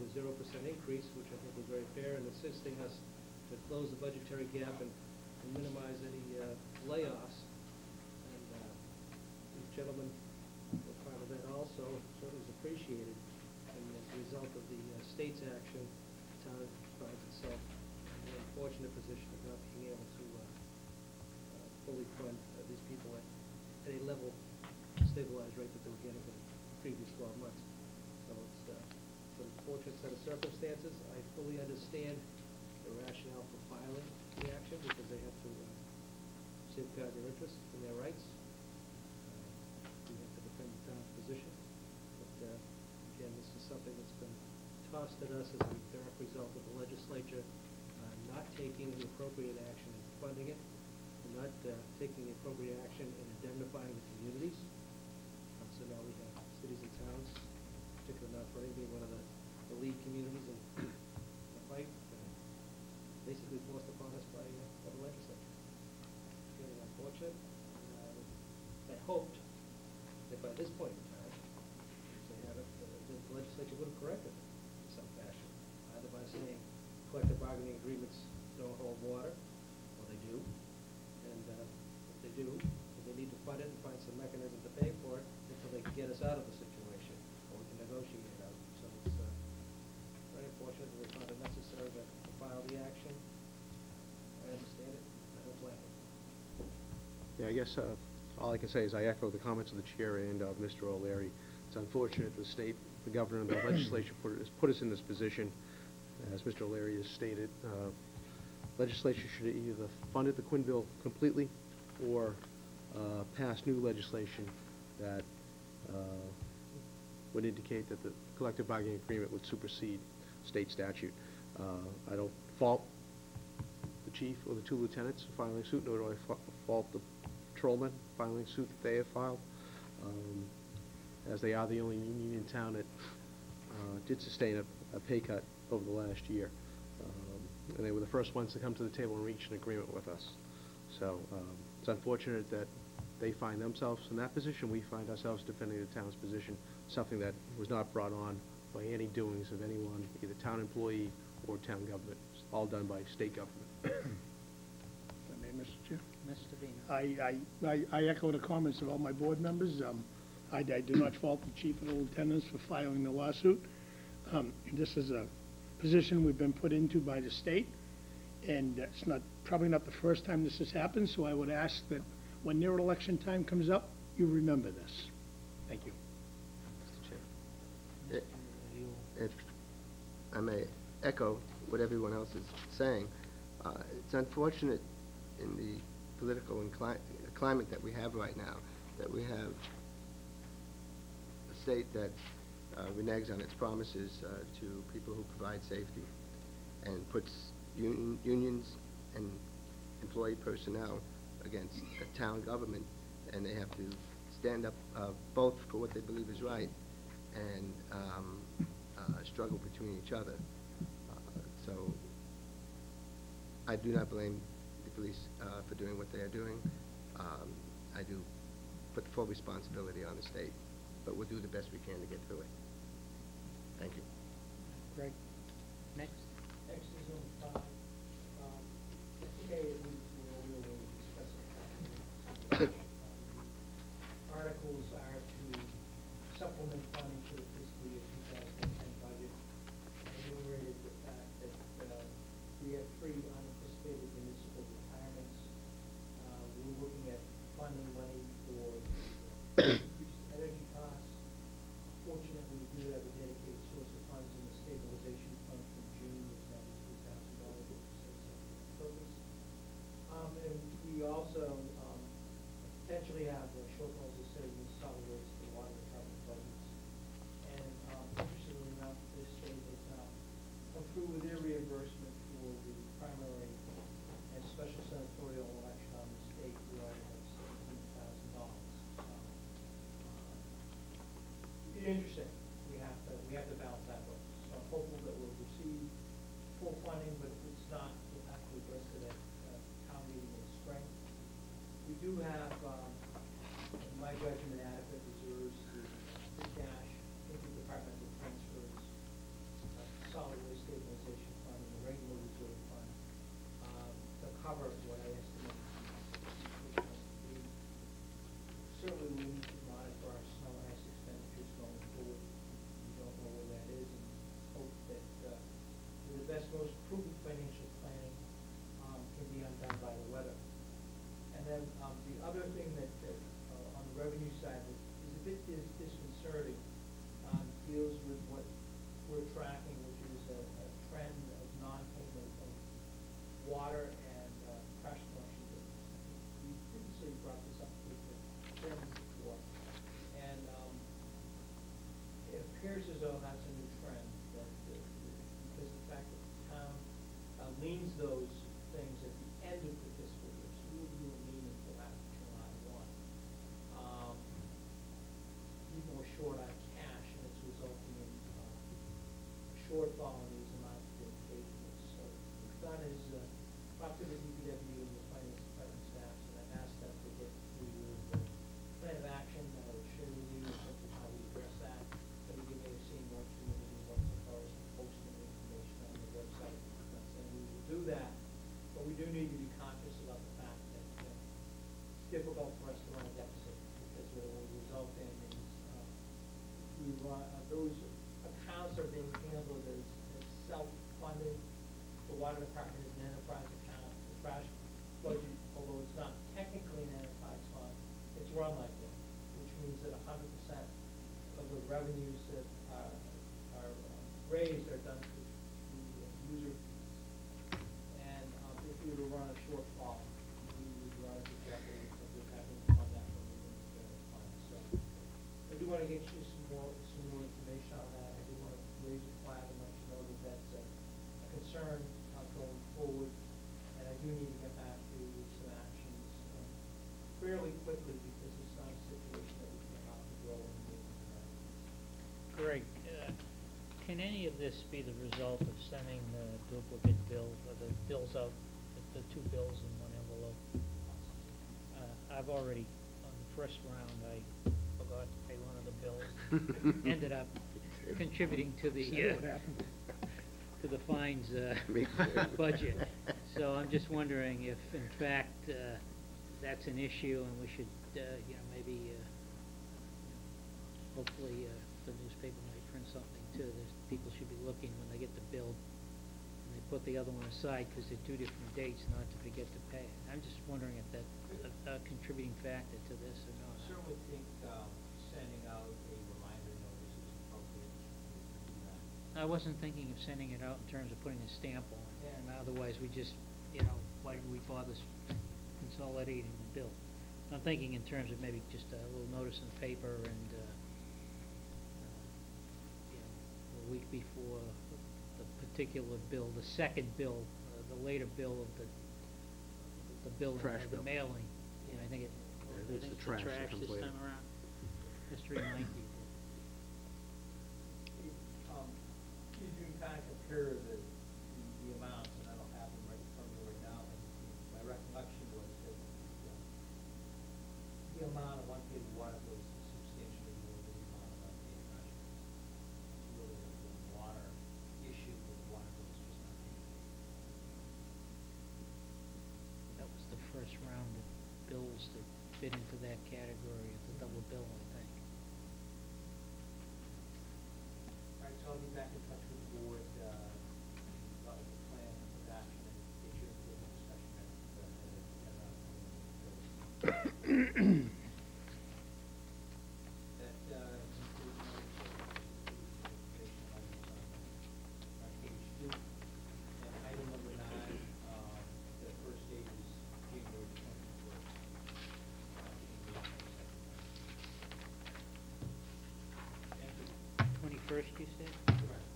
a 0% increase, which I think was very fair, and assisting us to close the budgetary gap and minimize any layoffs. And these gentlemen were part of that also. Certainly is appreciated. And as a result of the state's action, the town finds itself in an unfortunate position of not being able to fully fund these people at a level stabilized rate that they were getting for the previous 12 months. So it's an unfortunate set of circumstances. I fully understand the rationale for filing the action because they have to safeguard their interests and their rights. We have to defend the town's position. But again, this is something that's been tossed at us as a direct result of the legislature not taking the appropriate action in funding it, and not taking the appropriate action in indemnifying the communities. So now we have cities and towns, particularly North Reading being one of the lead communities in the fight, basically forced upon us by the legislature. It's really unfortunate. I hoped that by this point in time, if they have it, the legislature would have corrected it in some fashion, either by saying collective bargaining agreements don't hold water, or they do, and if they do, they need to fund it and find some mechanism to pay for it until they can get us out of the situation, or we can negotiate it out. So it's very unfortunate that they found it necessary to file the action. I understand it. I don't blame them. Yeah, I guess all I can say is I echo the comments of the chair and of Mr. O'Leary. It's unfortunate the state, the governor, and the legislature put us in this position. As Mr. O'Leary has stated, legislature should either funded the Quinn bill completely or pass new legislation that would indicate that the collective bargaining agreement would supersede state statute. I don't fault the chief or the two lieutenants filing suit, nor do I fault the patrolmen filing suit that they have filed, as they are the only union in town that did sustain a pay cut over the last year. And they were the first ones to come to the table and reach an agreement with us. So it's unfortunate that they find themselves in that position. We find ourselves defending the town's position, something that was not brought on by any doings of anyone, either town employee or town government. It's all done by state government. If I may, Mr. Chair. Mr. Vino. I echo the comments of all my board members. I do not fault the chief and the lieutenants for filing the lawsuit. This is a position we've been put into by the state, and it's probably not the first time this has happened, so I would ask that when near election time comes up, you remember this. Thank you. Mr. Chair. If I may echo what everyone else is saying, it's unfortunate in the political climate that we have right now that we have a state that reneges on its promises to people who provide safety and puts unions and employee personnel against a town government, and they have to stand up both for what they believe is right and struggle between each other. So I do not blame the police for doing what they are doing. I do put the full responsibility on the state, but we'll do the best we can to get through it. Thank you. Greg. Next. Next is on 5. Okay, we will discuss it. Articles are to supplement funding for the fiscal year 2010 budget. Enumerated the fact that we have 3 unanticipated municipal retirements. We're looking at funding money for increased energy costs. Fortunately, we do have a dedicated source of funds in the stabilization fund from June, which is $93,000 for purpose. And we also potentially have shortfalls associated with solid waste and water department budgets. And interestingly enough, this state has now come through with their reimbursement for the primary and special senatorial election on the state. We already have $17,000. Interesting. We have to balance that way. So I'm hopeful that we'll receive full funding, but if it's not, we'll have to address it at town meeting in the spring. We do have, in my judgment, adequate reserves to free cash into departmental transfers solid waste stabilization fund and the regular reserve fund, to cover what I estimate to be. Certainly, we need to monitor our snow and ice expenditures going forward. We don't know where that is, and hope that, the best, most prudent financial planning, can be undone by the weather. And then, the other thing that, on the revenue side that is a bit disconcerting, deals with what we're tracking, which is a trend of non-payment of water and, trash collection bills. We previously brought this up with the chairman before, and, it appears as though that's a new trend, that, because the fact that the town, leans those things at the end of the fiscal year, so we will do a meeting until after July 1. People are short on cash, and it's resulting in, a shortfall in these amounts being paid for this. So what we've done is, talked to the DPW and the finance department staffs, and I've asked them to get to the plan of action that I would share with you in terms of how we address that. That you may have seen more community works as far as posting information on the website. I'm not saying we will do that, but we do need to be conscious about the fact that, it's difficult for us to run a deficit, because what it will result in is, those accounts are being handled as self-funded. The water department is an enterprise account. The trash budget, although it's not technically an enterprise fund, it's run like that, which means that 100% of the revenues that are raised are done through user fees. And if we were to run a shortfall, we would run into jeopardy of having to fund that from within the general fund. So I do want to get you some more information on that. I do want to raise a flag and let you know that that's a concern going forward. And I do need to get back to you with some actions fairly quickly, because it's not a situation that we can have to grow and do. Greg, can any of this be the result of sending the duplicate bills, or the bills out, the two bills in one envelope? I've already, on the first round, I forgot to pay one of the bills. Ended up contributing to the, to the fines budget. So I'm just wondering if, in fact, that's an issue, and we should, maybe, hopefully, the newspaper might print something too. People should be looking when they get the bill, and they put the other one aside because they're two different dates, not to forget to pay it. I'm just wondering if that's a contributing factor to this or not. I certainly think sending out a reminder notice is appropriate to do that. I wasn't thinking of sending it out in terms of putting a stamp on it, Yeah. and otherwise we just, why did we bother consolidating the bill? I'm thinking in terms of maybe just a little notice in the paper, and a week before the particular bill, the second bill, the later bill of the billing, Trash the bill. mailing. I think it's the trash that comes this later. time around. Just to remind people. If you can kind of compare the amounts, and I don't have them right in front of me right now, but my recollection was that the amount of unpaid water was substantially more than the amount of unpaid trash bills. It's really the water issue with water bills just not being paid. That was the first round of bills that fit into that category of the double bill, I think. All right, so I'll be back in touch with the board, about the plan of action, and get you into a discussion that includes information on page 2. And item number 9, the first date is January 21st. 21st, you said? Correct.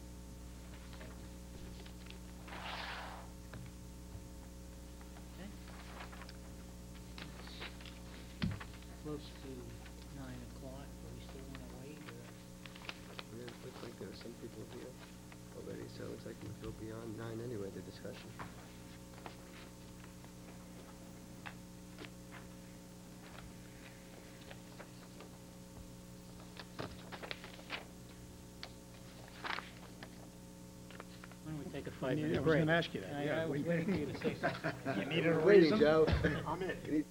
Okay. It's close to 9 o'clock. Do we still want to wait, or? Yeah, it looks like there are some people here already, so it looks like we'll go beyond 9 anyway, the discussion. I would be was great. gonna ask you that, yeah. I was waiting for you to say something. You needed a Waiting, reason? Joe. I'm in. You need-